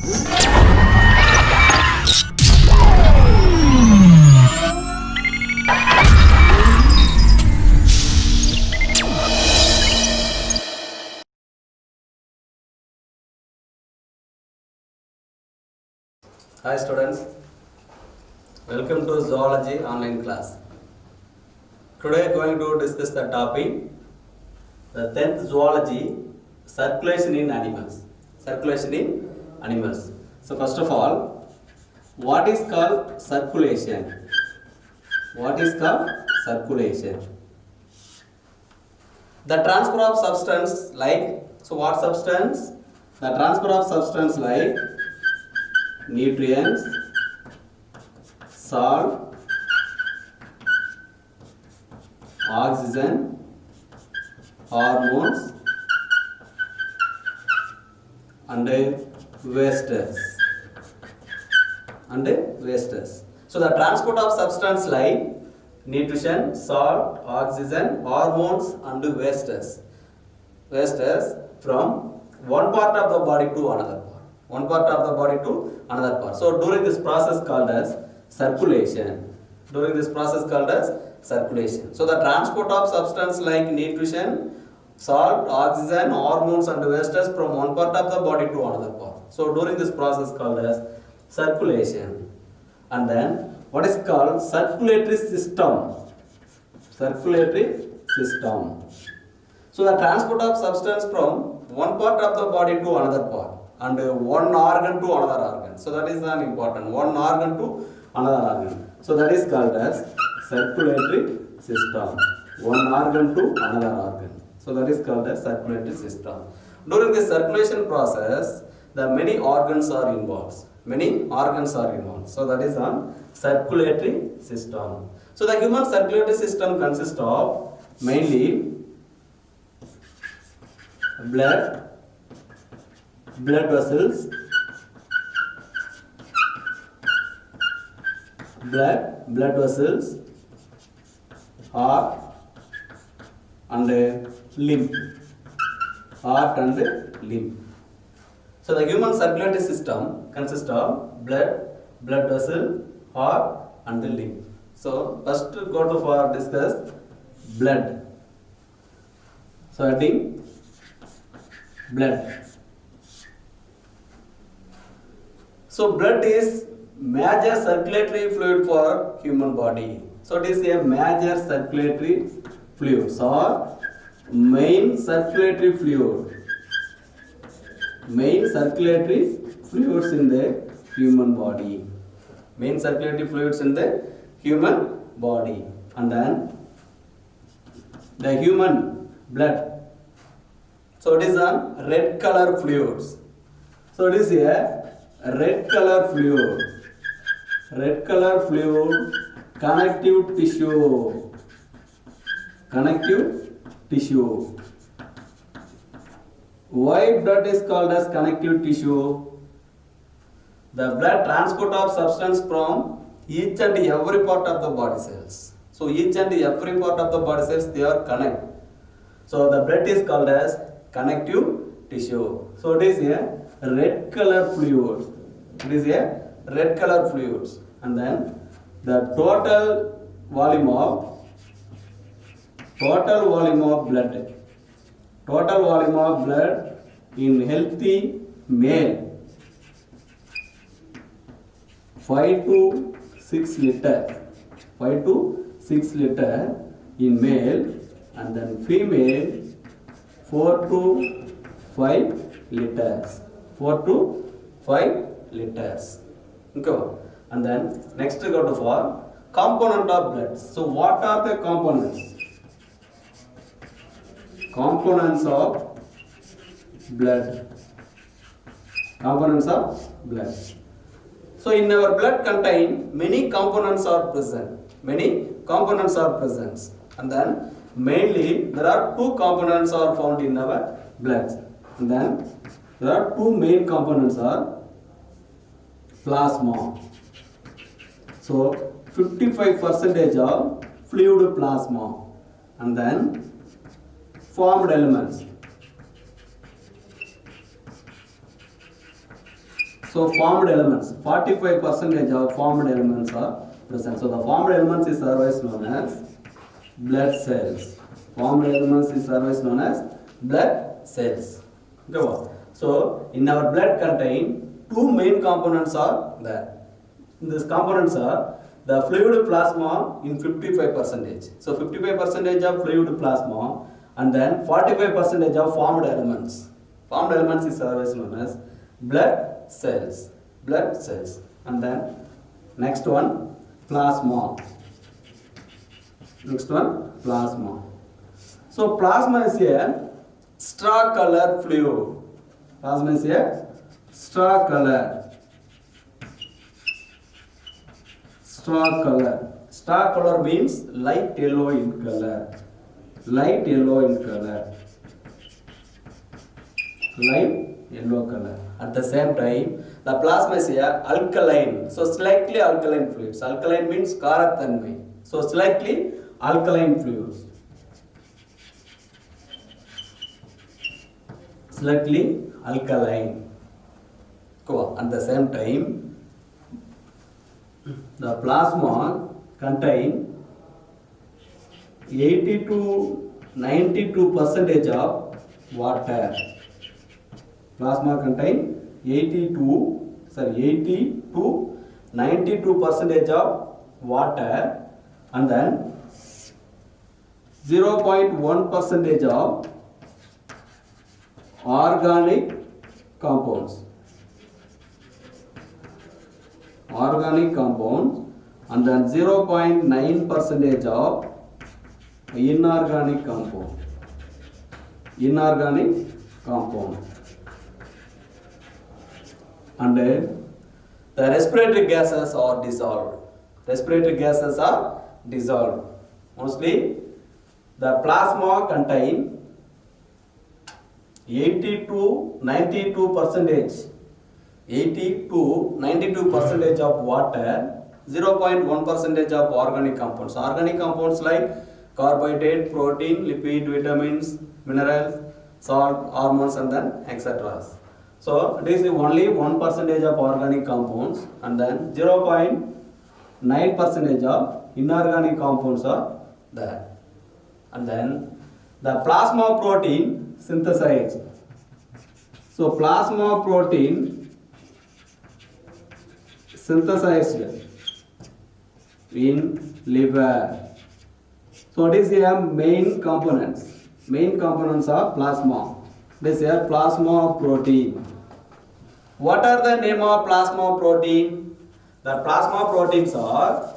Hi students, welcome to Zoology online class. Today going to discuss the topic, the 10th Zoology, circulation in animals. Circulation in animals. So first of all, what is called circulation? What is called circulation? The transfer of substance like, so what substance? The transfer of substance like nutrients, salt, oxygen, hormones and wastes. So the transport of substance like nutrition, salt, oxygen, hormones and wastes from one part of the body to another part. One part of the body to another part. So during this process called as circulation. So the transport of substance like nutrition, salt, oxygen, hormones and wastes from one part of the body to another part. So during this process called as circulation. And then what is called circulatory system. So the transport of substance from one part of the body to another part and one organ to another organ. So that is an important. One organ to another organ. So that is called as circulatory system. One organ to another organ. So that is called as circulatory system. During this circulation process, the many organs are involved. So that is on circulatory system. So the human circulatory system consists of mainly blood vessels, heart and limb. So the human circulatory system consists of blood vessel, heart and limb. So first go to for discuss blood. So I think blood. So blood is major circulatory fluid for human body. So it is a major circulatory fluids or main circulatory fluid. Main circulatory fluids in the human body. And then the human blood. So it is a red color fluids. So it is a red color fluid. Connective tissue. Why blood is called as connective tissue? The blood transport of substance from each and every part of the body cells. So each and every part of the body cells, they are connected. So the blood is called as connective tissue. So it is a red color fluid. And then the total volume of blood in healthy male 5 to 6 liter in male, and then female 4 to 5 liters. Okay. And then next go to for component of blood. So what are the components? Components of blood. So in our blood contain many components are present. And then mainly there are two components are found in our blood. And then there are two main components are plasma. So 55% of fluid plasma, and then formed elements. So formed elements, 45% of formed elements are present. So the formed elements is otherwise known as blood cells. Formed elements is otherwise known as blood cells. Okay. So in our blood contain two main components are there. These components are the fluid plasma in 55%. So 55% of fluid plasma and then 45% of formed elements. Formed elements is otherwise known as blood cells. Blood cells. And then next one, plasma. Next one, plasma. So plasma is a straw color fluid. Plasma is a straw color. Straw color. Straw color means light yellow in color. Light yellow in color. Light yellow color. At the same time, the plasma is a alkaline. So slightly alkaline fluids. Alkaline means karathanmai. So slightly alkaline fluids. Slightly alkaline. Cool. At the same time, the plasma contain 80 to 92% of water. Plasma contain 80 to 92% of water and then 0.1% of organic compounds. Organic compounds and then 0.9% of inorganic compound. Inorganic compound. And the respiratory gases are dissolved. Respiratory gases are dissolved. Mostly the plasma contain 80 to 92%. 80 to 92% of water, 0.1% of organic compounds. Organic compounds like carbohydrate, protein, lipid, vitamins, minerals, salt, hormones and then etc. So this is only 1% of organic compounds and then 0.9% of inorganic compounds are there. And then the plasma protein synthesized. So plasma protein synthesized in liver. So this is a main components. Main components of plasma. This is a plasma protein. What are the name of plasma protein? The plasma proteins are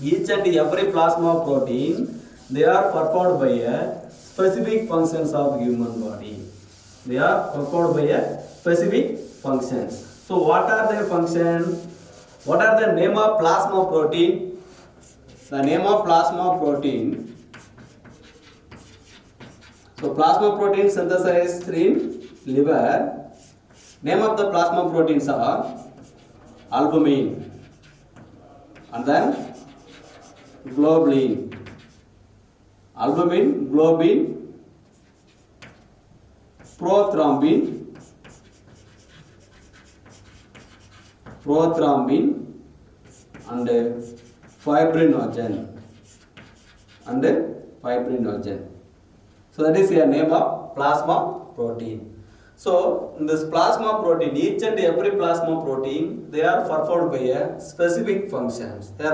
each and every plasma protein. They are performed by a specific functions of human body. They are performed by a specific functions. So what are their functions? What are the name of plasma protein? The name of plasma protein. So plasma protein synthesized in liver. Name of the plasma proteins are albumin and then globulin. Albumin, globin, prothrombin, and fibrinogen. So that is the name of plasma protein. So in this plasma protein, each and every plasma protein, they are performed by a specific functions. For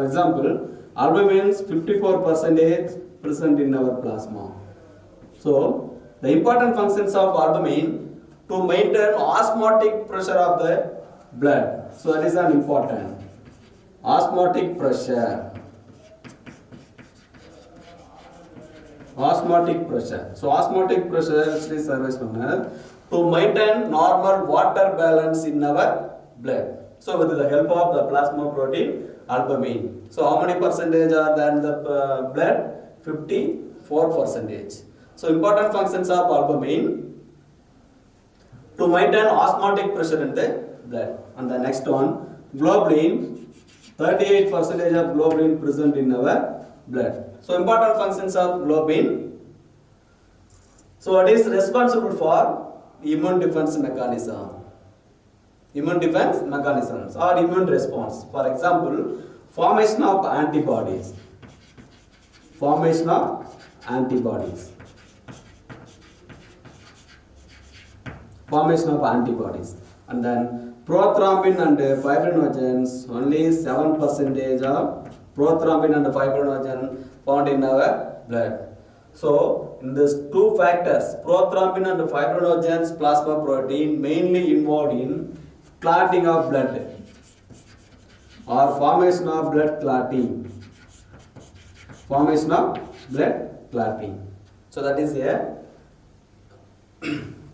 example, albumin is 54% present in our plasma. So the important functions of albumin to maintain osmotic pressure of the blood. So that is an important osmotic pressure. Osmotic pressure. So osmotic pressure actually serves to maintain normal water balance in our blood. So with the help of the plasma protein albumin. So how many percentage are there in the blood? 54%. So important functions of albumin to maintain osmotic pressure in the blood. And the next one, globulin. 38% of globulin present in our blood. So important functions of globulin. So it is responsible for immune defense mechanism. Immune defense mechanisms or immune response. For example, formation of antibodies. Formation of antibodies. Formation of antibodies. And then prothrombin and fibrinogens, only 7% of prothrombin and fibrinogen found in our blood. So, in these two factors, prothrombin and fibrinogens plasma protein mainly involved in clotting of blood or formation of blood clotting. Formation of blood clotting. So, that is a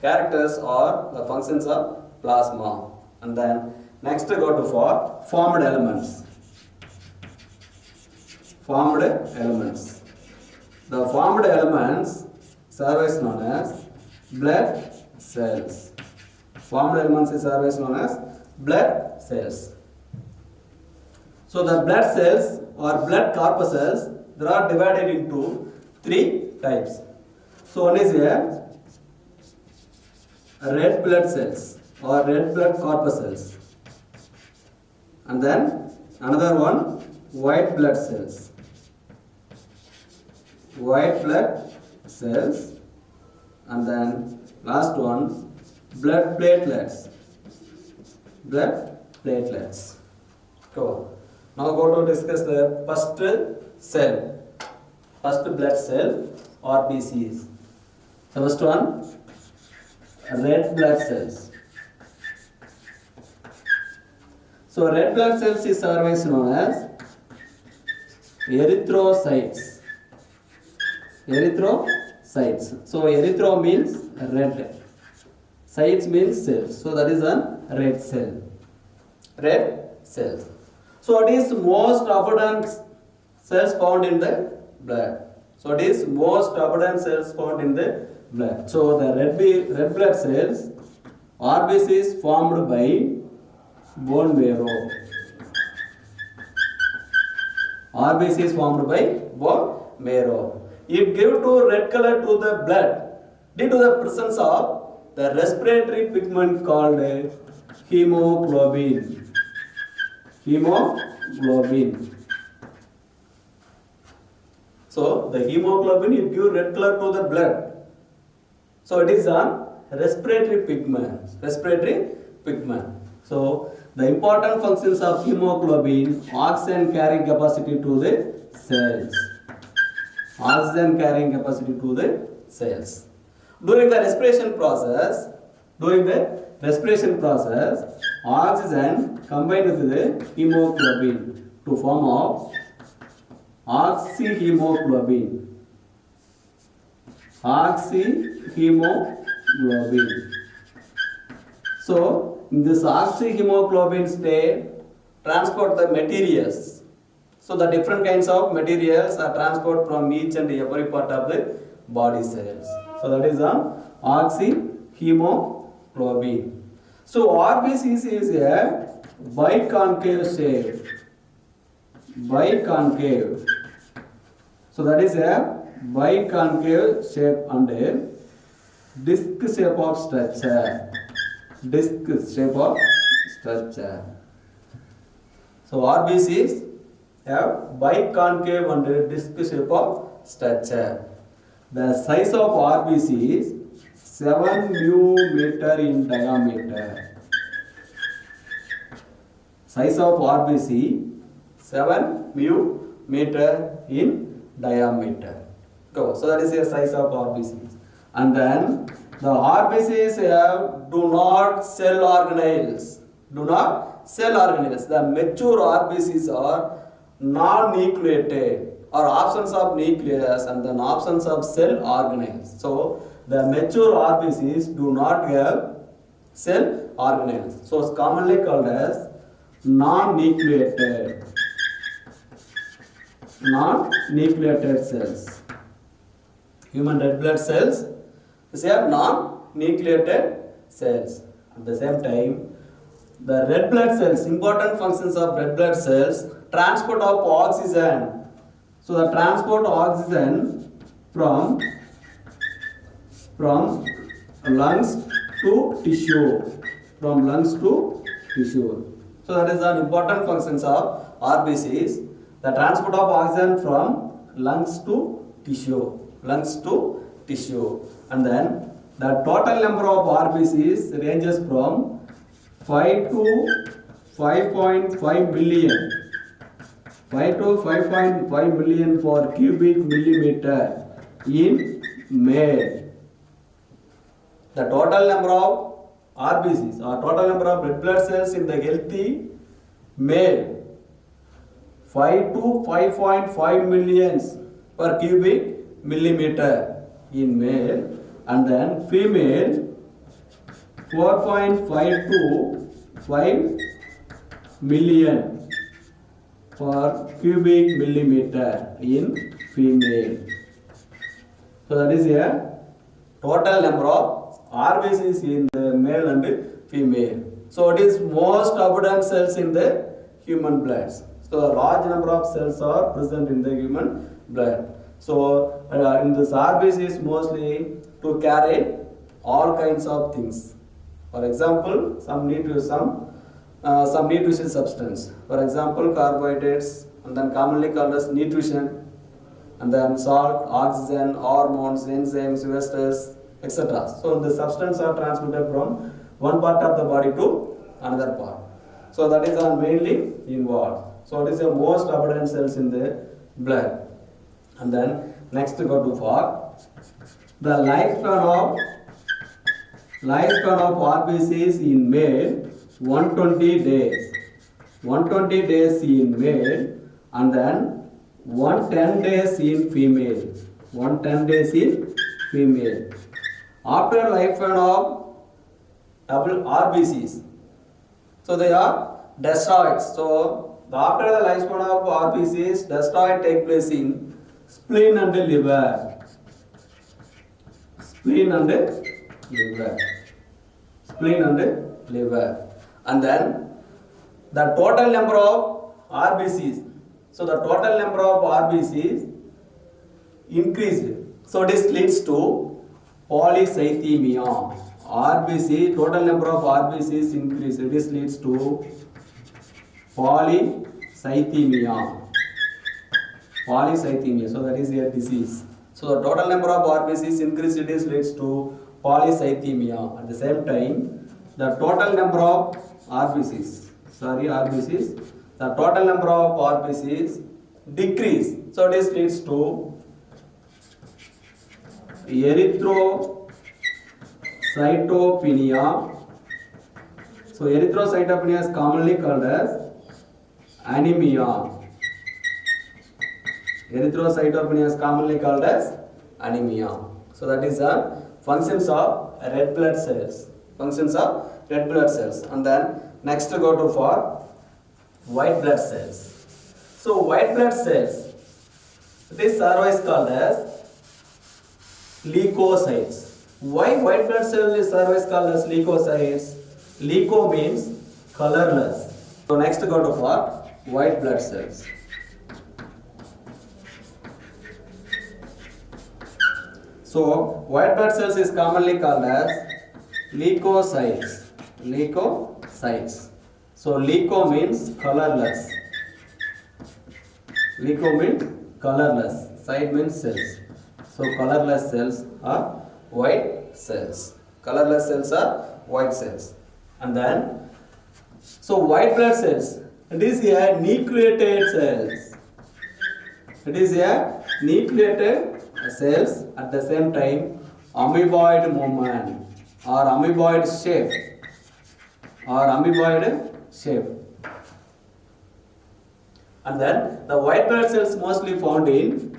characters or the functions of plasma. And then next go to for formed elements. Formed elements. The formed elements service known as blood cells. Formed elements is service known as blood cells. So the blood cells or blood corpuscles, they are divided into three types. So one is a red blood cells or red blood corpuscles, and then another one white blood cells. White blood cells, and then last one blood platelets. Blood platelets. Cool. Now go to discuss the first cell, first blood cell or RBCs. So first one, red blood cells. So red blood cells is otherwise known as erythrocytes. Erythrocytes. So erythro means red. Cytes means cells. So that is a red cell. Red cells. So it is most abundant cells found in the blood. So it is most abundant cells found in the blood. So the red blood cells, RBCs formed by bone marrow. RBCs formed by bone marrow. It gives to red color to the blood due to the presence of the respiratory pigment called hemoglobin. Hemoglobin. So the hemoglobin it gives red color to the blood. So it is a respiratory pigment. Respiratory pigment. So the important functions of hemoglobin: oxygen carrying capacity to the cells. Oxygen carrying capacity to the cells. During the respiration process, oxygen combined with the hemoglobin to form of oxyhemoglobin. Oxyhemoglobin. So, in this oxyhemoglobin state, transport the materials. So, the different kinds of materials are transported from each and every part of the body cells. So, that is an oxyhemoglobin. So, RBCs is a biconcave shape. Biconcave. So, that is a biconcave shape and a disc shape of structure. Disc shape of structure. So RBCs have biconcave and disc shape of structure. The size of RBC is 7 μm in diameter. Size of RBC 7 μm in diameter. Go. So that is the size of RBCs. And then the RBCs do not cell organelles. Do not cell organelles. The mature RBCs are non-nucleated or absence of nucleus and then absence of cell organelles. So the mature RBCs do not have cell organelles. So it's commonly called as non-nucleated. Non-nucleated cells. Human red blood cells, they have non-nucleated cells. At the same time, the red blood cells, important functions of red blood cells, transport of oxygen. So the transport of oxygen from lungs to tissue. From lungs to tissue. So that is an important functions of RBCs. The transport of oxygen from lungs to tissue. Lungs to tissue. And then the total number of RBCs ranges from 5 to 5.5 million. 5 to 5.5 million for cubic millimeter in male. The total number of RBCs or total number of red blood cells in the healthy male 5 to 5.5 millions per cubic millimeter in male, and then female 4.5 to 5 million per cubic millimeter in female. So that is a total number of RBCs in the male and female. So it is most abundant cells in the human blood. So a large number of cells are present in the human blood. So in this RBCs mostly to carry all kinds of things. For example, some nutrition substance. For example, carbohydrates, and then commonly called as nutrition, and then salt, oxygen, hormones, enzymes, esters, etc. So the substance are transmitted from one part of the body to another part. So that is mainly involved. So it is the most abundant cells in the blood. And then next go to for the lifespan of RBCs in male 120 days. 120 days in male, and then 110 days in female. 110 days in female. After lifespan of double RBCs, so they are destroyed. So after the lifespan of RBCs, destroyed take place in spleen and liver. Spleen and liver. Spleen and liver. And then the total number of RBCs. So the total number of RBCs increased. So this leads to polycythemia. RBC, total number of RBCs increased. This leads to polycythemia. Polycythemia. So that is a disease. So the total number of RBCs increased. This leads to polycythemia. At the same time, the total number of RBCs, the total number of RBCs decrease. So this leads to erythrocytopenia. So erythrocytopenia is commonly called as anemia. Erythrocytopenia is commonly called as anemia. So that is the functions of red blood cells. Functions of red blood cells. And then next to go to for white blood cells. So white blood cells, this are always called as leukocytes. Why white blood cell is always called as leukocytes? Leuko means colorless. So next go to for white blood cells. So white blood cells is commonly called as leukocytes. Leukocytes. So leuko means colorless. Leuko means colorless. Cyte means cells. So colorless cells are white cells. Colorless cells are white cells. And then, so white blood cells, it is a nucleated cells. It is a nucleated cells, at the same time amoeboid movement or amoeboid shape. And then the white blood cells mostly found in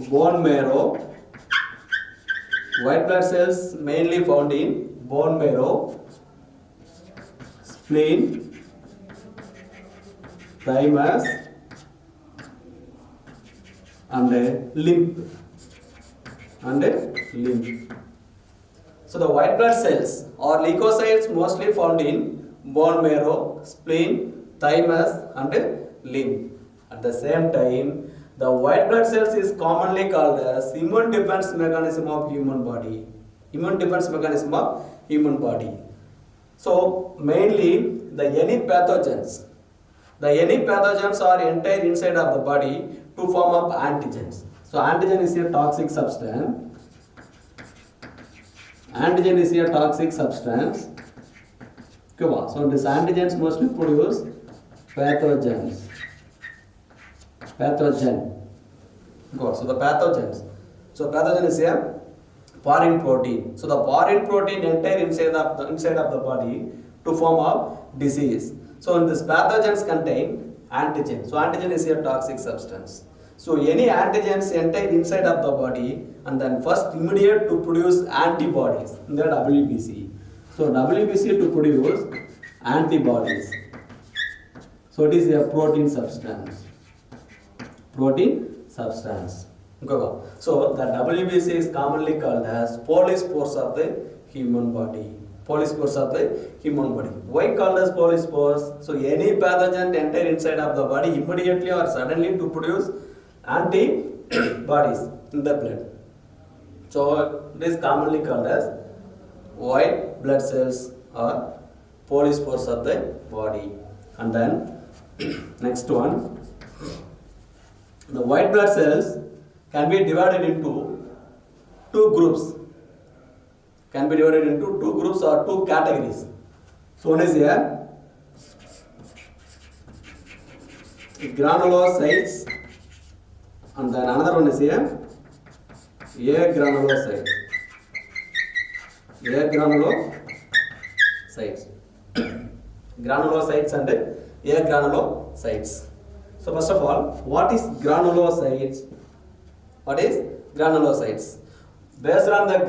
bone marrow. White blood cells mainly found in bone marrow, spleen, thymus, and lymph. So the white blood cells or leukocytes mostly found in bone marrow, spleen, thymus, and lymph. At the same time, the white blood cells is commonly called as immune defense mechanism of human body. Immune defense mechanism of human body. So mainly any pathogens are entire inside of the body to form up antigens. So antigen is a toxic substance. Antigen is a toxic substance. So these antigens mostly produce pathogens. So the pathogens. So pathogen is a foreign protein. So the foreign protein entire inside of the body to form up disease. So in this pathogens contain antigen. So antigen is a toxic substance. So any antigens enter inside of the body and then first immediate to produce antibodies in the WBC. So WBC to produce antibodies. So it is a protein substance. So the WBC is commonly called as polyspores of the human body. Why called as polyspores? So any pathogen enter inside of the body immediately or suddenly to produce antibodies in the blood. So it is commonly called as white blood cells or polyspores of the body. And then next one, the white blood cells can be divided into two groups. Or two categories. So one is a granulocytes and then another one is a granulocyte. Granulocytes and granulocytes. So first of all, what is granulocytes? Based on the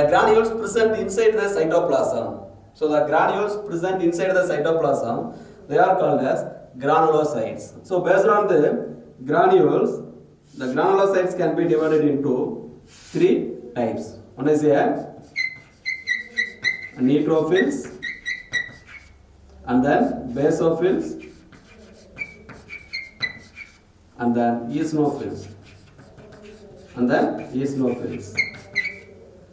granules present inside the cytoplasm. So the granules present inside the cytoplasm, they are called as granulocytes. So based on the granules, the granulocytes can be divided into three types. One is a neutrophils, and then basophils, and then eosinophils.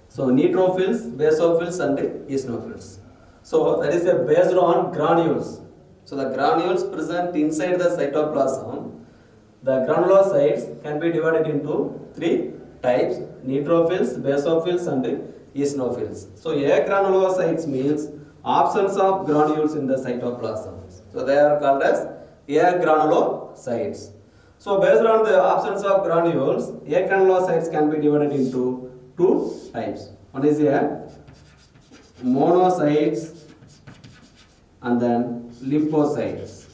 So neutrophils, basophils and eosinophils. So that is based on granules. So the granules present inside the cytoplasm. The granulocytes can be divided into three types: neutrophils, basophils and eosinophils. So agranulocytes means absence of granules in the cytoplasm. So they are called as agranulocytes. So based on the absence of granules, agranulocytes can be divided into two types. One is a monocytes and then lymphocytes.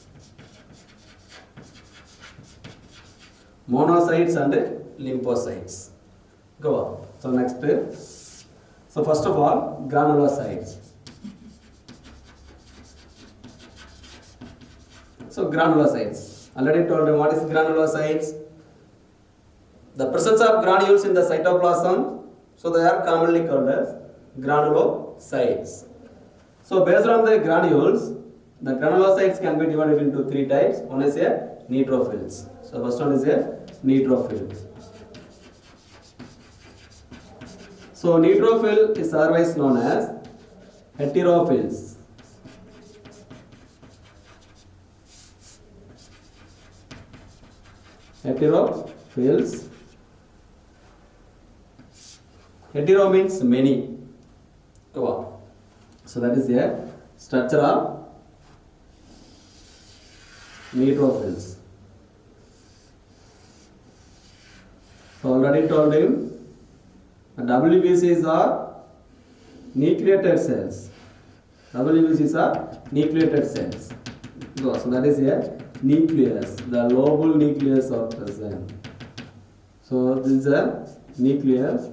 Monocytes and lymphocytes. Go on. So next. So first of all, granulocytes. So granulocytes. Already told you what is granulocytes. The presence of granules in the cytoplasm, so they are commonly called as granulocytes. So based on the granules, the granulocytes can be divided into three types. One is a neutrophils. So first one is a neutrophil. So neutrophil is otherwise known as heterophils. Heterophils. Hetero means many. Go on. So that is a structure of neutrophils. So already told him, WBCs are nucleated cells. WBCs are nucleated cells. Go. So that is a nucleus. The lobule nucleus of present. So this is a nucleus.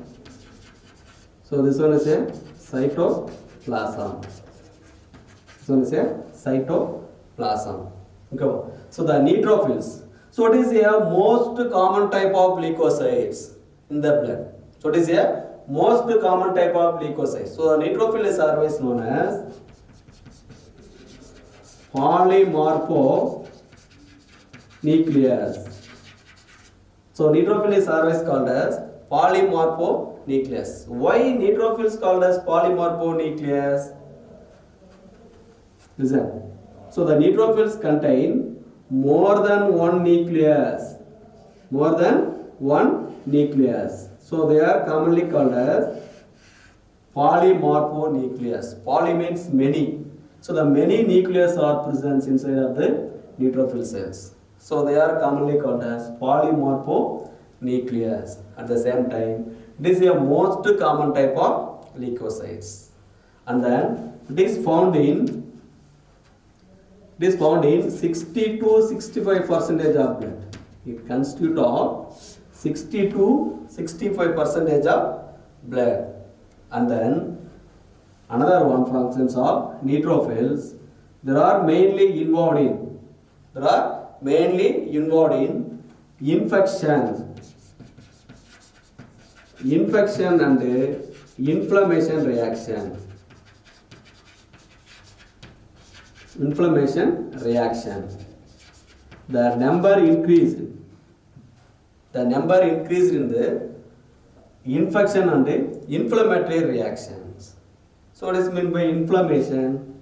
So this one is a cytoplasm. This one is a cytoplasm. Okay. So the neutrophils. So it is a most common type of leukocytes in the blood. So it is a most common type of leukocytes. So the neutrophil is always known as polymorphonucleus. So neutrophil is always called as polymorphonucleus. Why neutrophils called as polymorphonucleus? Listen. So the neutrophils contain more than one nucleus. More than one nucleus. So they are commonly called as polymorphonucleus. Poly means many. So the many nucleus are present inside of the neutrophil cells. So they are commonly called as polymorphonucleus. At the same time, it is a most common type of leukocytes. And then it is found in 60 to 65% of blood. It constitutes of 60 to 65% of blood. And then another one functions of neutrophils. They are mainly involved in infection and inflammation reaction. The number increased in the infection and inflammatory reactions. So what is meant by inflammation?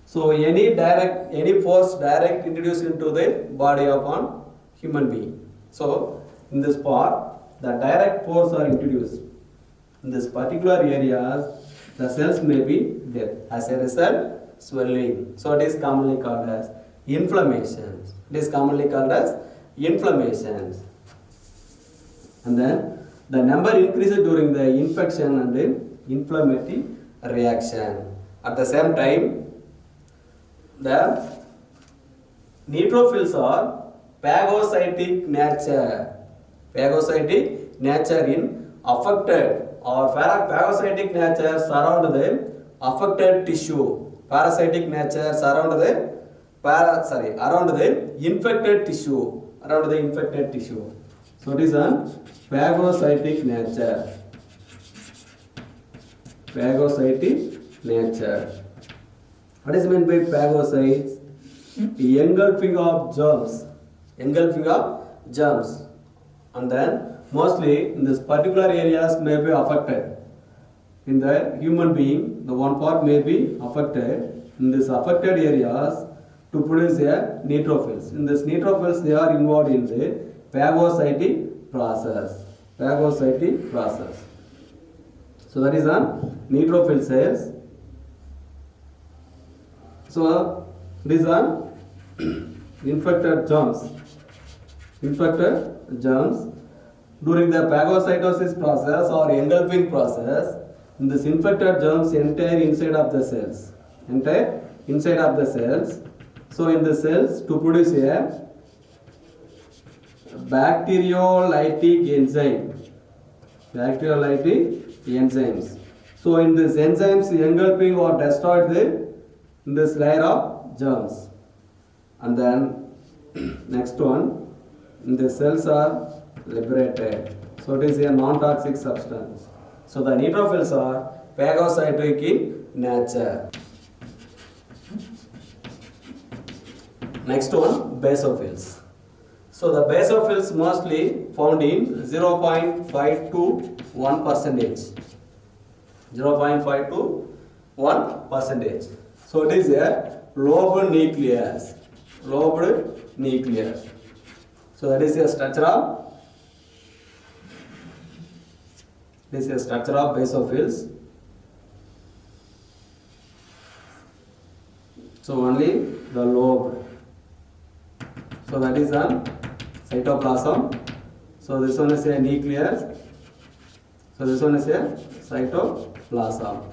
So any force direct introduced into the body of a human being. So in this part, the direct force are introduced. In this particular areas, the cells may be dead. As a result, swelling. So it is commonly called as inflammation. And then the number increases during the infection and the inflammatory reaction. At the same time, the neutrophils are phagocytic nature in affected or phagocytic nature surround the affected tissue. Parasitic nature around the infected tissue. So it is a phagocytic nature. What is meant by phagocytes? Engulfing of germs. And then mostly in this particular areas may be affected. In the human being, the one part may be affected. In this affected areas to produce a neutrophils. In this neutrophils, they are involved in the phagocytic process. So that is on neutrophil cells. So these are infected germs. During the phagocytosis process or engulfing process, this infected germs enter inside of the cells. So in the cells to produce a bacteriolytic enzymes. So in this enzymes engulfing or destroyed in this layer of germs. And then next one, the cells are liberated. So it is a non-toxic substance. So the neutrophils are phagocytic in nature. Next one, basophils. So the basophils mostly found in 0.5 to 1%. 0.5 to 1%. So it is a lobed nucleus. So that is a structure of basophils. So only the lobe. So that is a cytoplasm. So this one is a nucleus. So this one is a cytoplasm.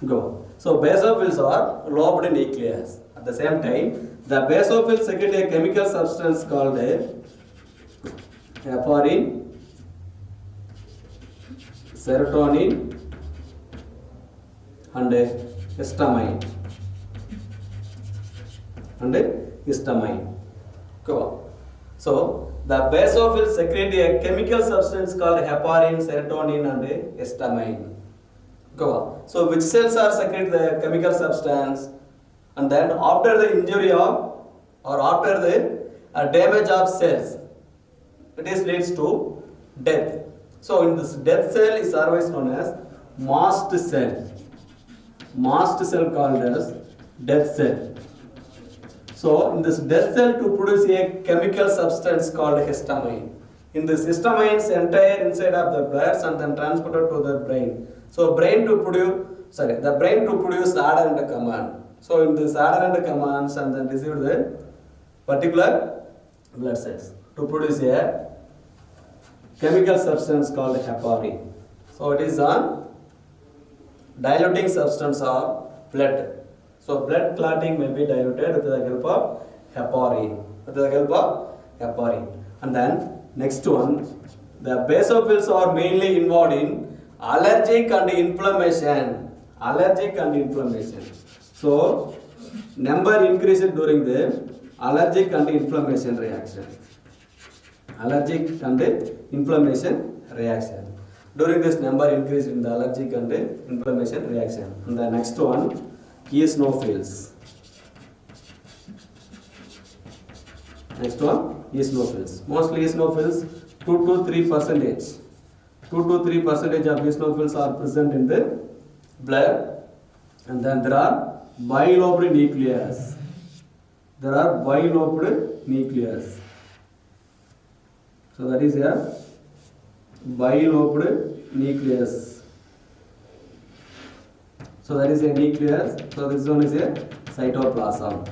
Go. So basophils are lobed nucleus. At the same time, the basophils secrete a chemical substance called heparin, serotonin, and histamine. Go. So the basophils secrete a chemical substance called heparin, serotonin, and histamine. Go. So which cells are secrete the chemical substance? And then after the injury or after the damage of cells, it is leads to death. So in this death cell is otherwise known as mast cell. Mast cell called as death cell. So in this death cell to produce a chemical substance called histamine. In this histamines enter inside of the blood and then transported to the brain. So the brain to produce order and command. So in this order and commands and then receive the particular blood cells to produce a chemical substance called heparin. So it is a diluting substance of blood. So blood clotting may be diluted with the help of heparin. And then next one, the basophils are mainly involved in allergic and inflammation. So number increases during the allergic and inflammation reaction. During this number increase in the allergic and inflammation reaction. And the next one, eosinophils. Mostly eosinophils, 2 to 3%. 2 to 3% of eosinophils are present in the blood. And then there are bilobed nucleus. So that is a bilobed nucleus. So this one is a cytoplasm.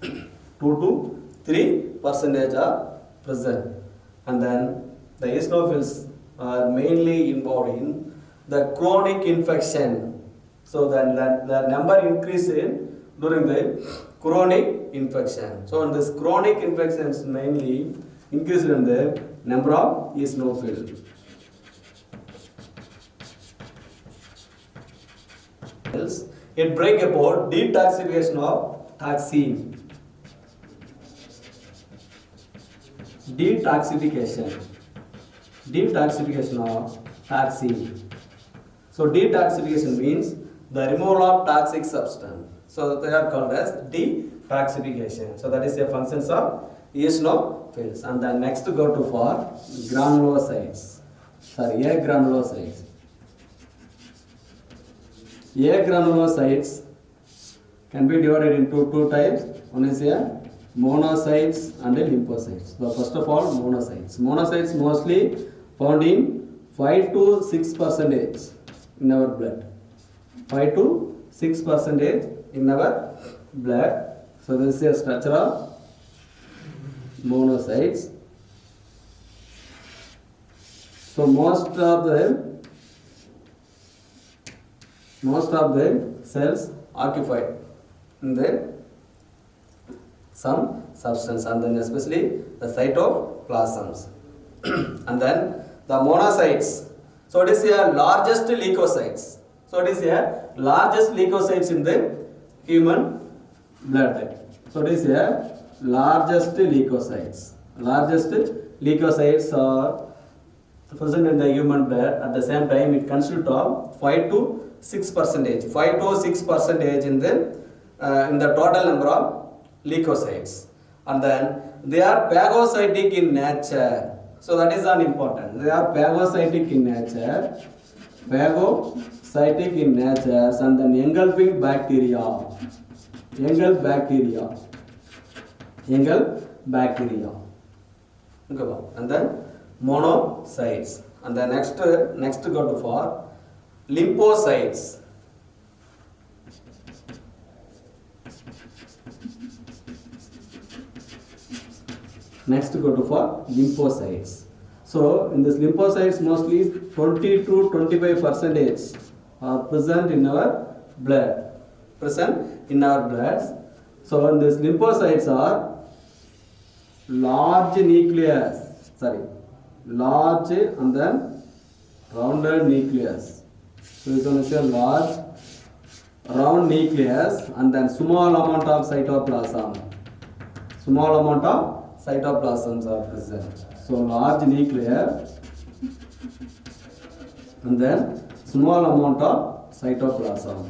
2 to 3% are present. And then the eosinophils are mainly involved in the chronic infection. So then the number increases during the chronic infection. So in this chronic infections mainly increase in the number of eosinophils. It brings about detoxification of toxin. Detoxification of toxin. So detoxification means the removal of toxic substance. So they are called as detoxification. So that is a function of eosinophils. And then next go to for granulocytes. Agranulocytes can be divided into two types. One is monocytes and lymphocytes. So first of all, monocytes. Monocytes mostly found in 5 to 6% in our blood. 5 to 6% in our blood. So this is a structure of monocytes. So most of the cells occupied in the some substance, and then especially the cytoplasms. And then the monocytes. So it is a largest leukocytes. In the human blood. So it is a largest leukocytes. Leukocytes are present in the human blood. At the same time, it consists of 5 to 6%. 5 to 6% in the total number of leukocytes. And then they are phagocytic in nature. So that is important. They are phagocytic in nature. And then engulfing bacteria. And then monocytes. And the next go to for lymphocytes. So in this lymphocytes mostly 20 to 25% are present in our blood. So in this lymphocytes are large and then rounded nucleus. So this one is a large round nucleus and then small amount of cytoplasm. Cytoplasms are present. So large nucleus and then small amount of cytoplasm.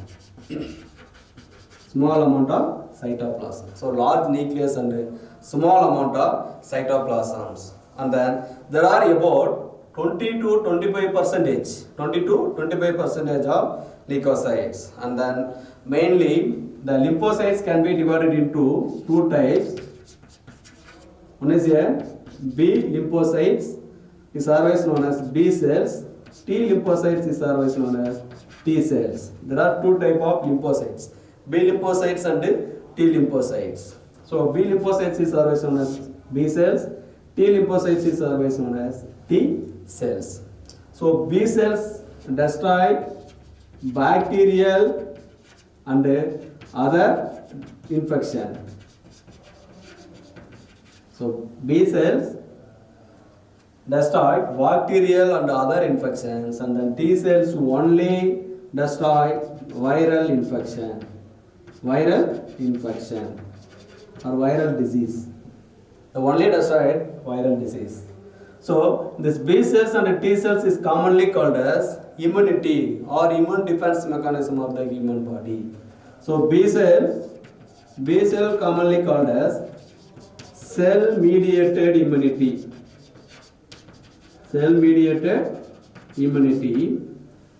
So large nucleus and small amount of cytoplasms. And then there are about 20 to 25 percentage, 20 to 25 percentage of leukocytes. And then mainly the lymphocytes can be divided into two types. One is a B lymphocytes is always known as B cells. T lymphocytes is always known as T cells. There are two type of lymphocytes, B lymphocytes and T lymphocytes. So B lymphocytes is always known as B cells. T lymphocytes is always known as T cells. So B cells destroy bacterial and other infection. So B cells destroy bacterial and other infections, and then T cells only destroy viral infection or viral disease. The only destroyed viral disease. So this B cells and T cells is commonly called as immunity or immune defense mechanism of the human body. So B cell commonly called as cell mediated immunity. Cell mediated immunity,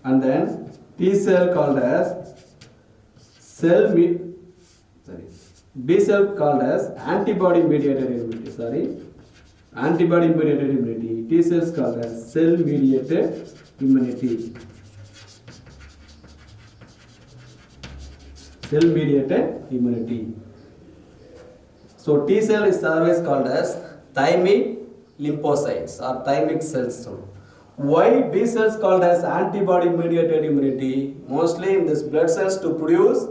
and then T cell called as B cell called as antibody mediated immunity. Antibody mediated immunity. T cells called as cell mediated immunity. Cell mediated immunity. So T cell is always called as thymic lymphocytes or thymic cells. Why B cells called as antibody mediated immunity? Mostly in this blood cells to produce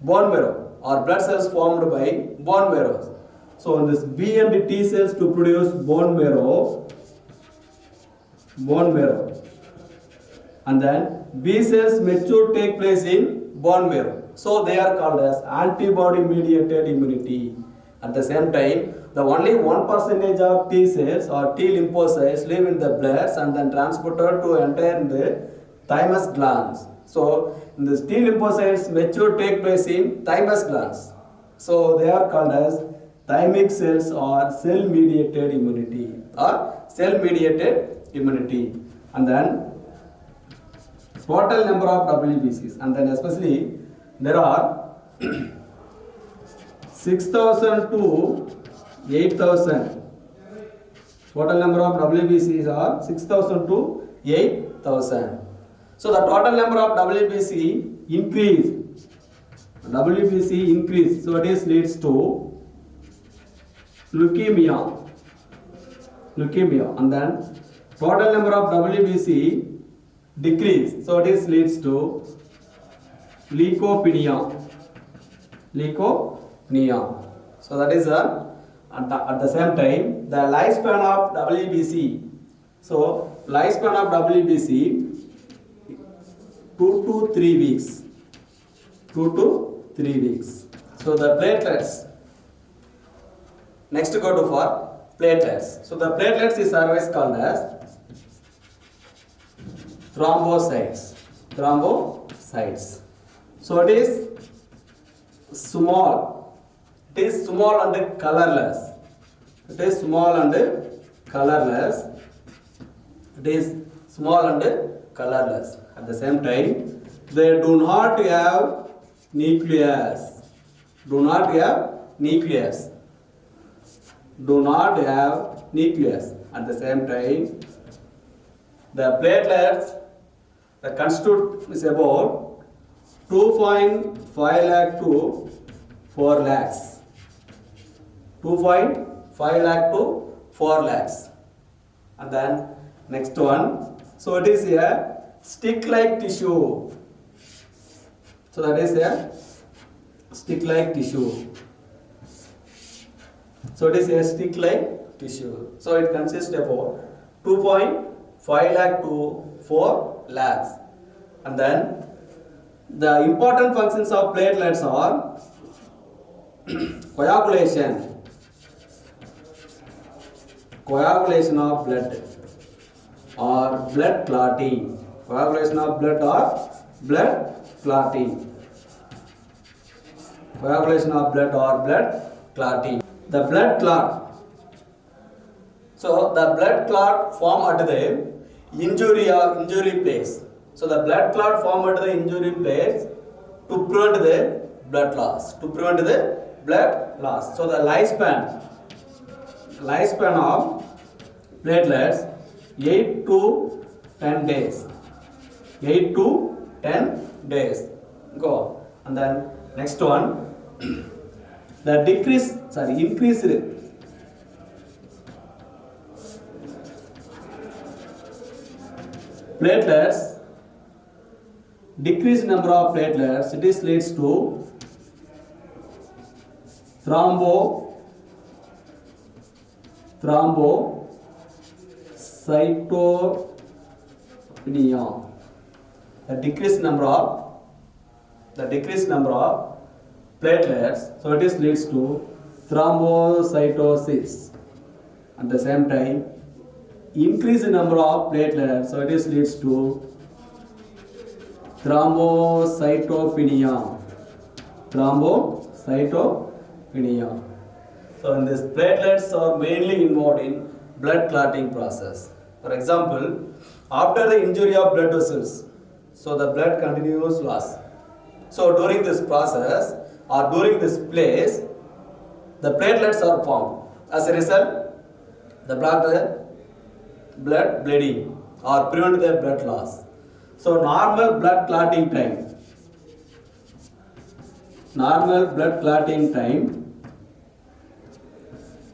bone marrow or blood cells formed by bone marrow. So in this B and T cells to produce bone marrow, and then B cells mature take place in bone marrow. So they are called as antibody mediated immunity. At the same time, the only 1% of T cells or T lymphocytes live in the blood and then transported to enter in the thymus glands. So in this T lymphocytes mature take place in thymus glands. So they are called as thymic cells or cell mediated immunity And then total number of WBCs, and then especially there are 6,000 to 8,000. Total number of WBCs are 6,000 to 8,000. So the total number of WBC increase. So this leads to leukemia, and then total number of WBC decrease. So this leads to leukopenia. So that is at the same time the lifespan of WBC. So lifespan of WBC 2 to 3 weeks. So the platelets. Next go to for platelets. So the platelets is always called as thrombocytes. So it is small. It is small and colorless. At the same time, they do not have nucleus. At the same time, the platelets, the constitute is about 2.5 lakh to 4 lakhs. 2.5 lakh to 4 lakhs. And then next one. So it is a stick-like tissue. So that is a stick-like tissue. So it consists about 2.5 lakh to 4 lakhs. And then the important functions of platelets are coagulation of blood or blood clotting. The blood clot. So the blood clot form at the injury place. So the blood clot form at the injury place to prevent the blood loss. To prevent the blood loss. So the lifespan of platelets 8 to 10 days. 8 to 10 days. Go. And then next one. The increased platelets, decreased number of platelets, this leads to thrombocytopenia. The decreased number of platelets, so it leads to thrombocytosis. At the same time, increased number of platelets, so it leads to thrombocytopenia. So in this, platelets are mainly involved in blood clotting process. For example, after the injury of blood vessels, so the blood continues loss. So during this process or during this place, the platelets are formed. As a result, the blood bleeding or prevent the blood loss. So normal blood clotting time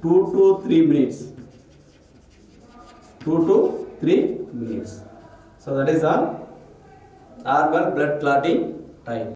2 to 3 minutes. 2 to 3 minutes. So that is a normal blood clotting time.